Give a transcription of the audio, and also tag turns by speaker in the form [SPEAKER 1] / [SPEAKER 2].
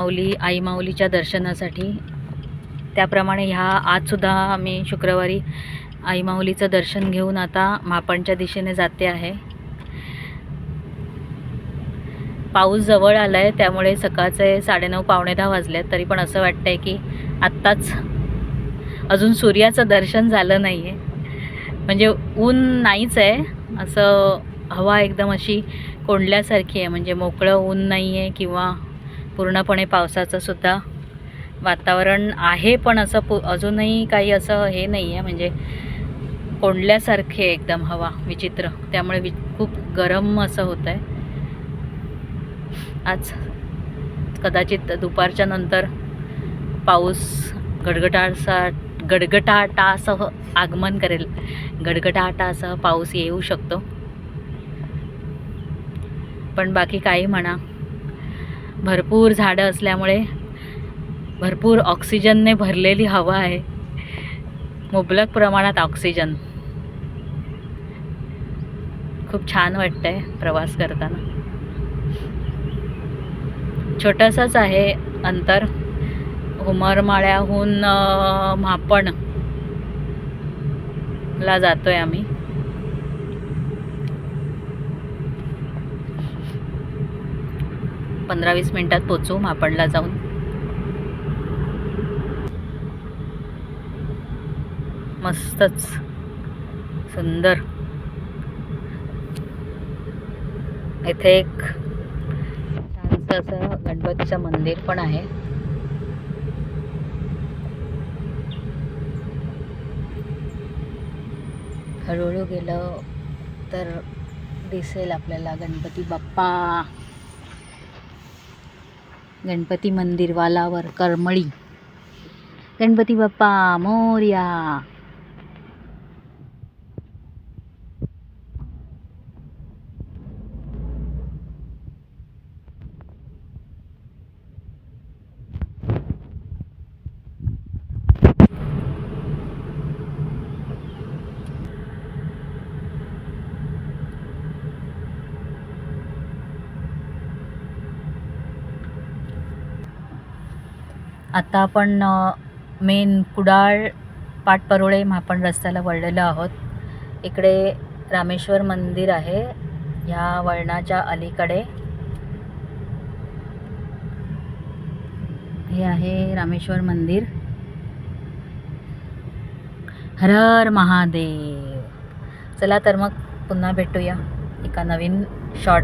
[SPEAKER 1] आई माऊलीच्या दर्शनासाठी. त्याप्रमाणे आजसुद्धा आम्ही शुक्रवारी आई माऊलीचं दर्शन घेऊन आता मापणच्या दिशेने जाते आहे. पाऊस जवळ आला आहे, त्यामुळे सकाळचे 9:30 पावणे 10 वाजले, तरी पण असं वाटतं आहे की आत्ताच अजून सूर्याचं दर्शन झालं नाही आहे. म्हणजे ऊन नाहीच आहे, असं हवा एकदम अशी कोंडल्यासारखी आहे. म्हणजे मोकळं ऊन नाही आहे किंवा पूर्णपणे पावसाचं सुद्धा वातावरण आहे, पण असं अजूनही काही असं हे नाही आहे. म्हणजे कोंडल्यासारखे एकदम हवा विचित्र, त्यामुळे खूप गरम असं होतं आहे. आज कदाचित दुपारच्या नंतर पाऊस गडगडाटासह आगमन करेल. गडगडाटासह पाऊस येऊ शकतो. पण बाकी काही म्हणा, भरपूर झाडं असल्यामुळे भरपूर ऑक्सिजनने भरलेली हवा आहे. मुबलक प्रमाणात ऑक्सिजन. खूप छान वाटतंय प्रवास करताना. छोटंसंच आहे अंतर. उमरमाळ्याहून मापणला जातोय आम्ही. पंधरा 20 मिनिटात पोचू मापणला जाऊन. मस्तच सुंदर. इथे एक छानसं असं गणपतीचं मंदिर पण आहे. हळूहळू गेलं तर दिसेल आपल्याला गणपती बाप्पा. गणपती मंदिर वालावर करमळी. गणपती बाप्पा मोरया. आता आपण मेन कुडाळ पाटपरोळे मापण रस्त्याला वळलेलो आहोत. इकडे रामेश्वर मंदिर आहे. ह्या वळणाच्या अलीकडे हे आहे रामेश्वर मंदिर. हर हर महादेव. चला तर मग पुन्हा भेटूया एका नवीन शॉर्ट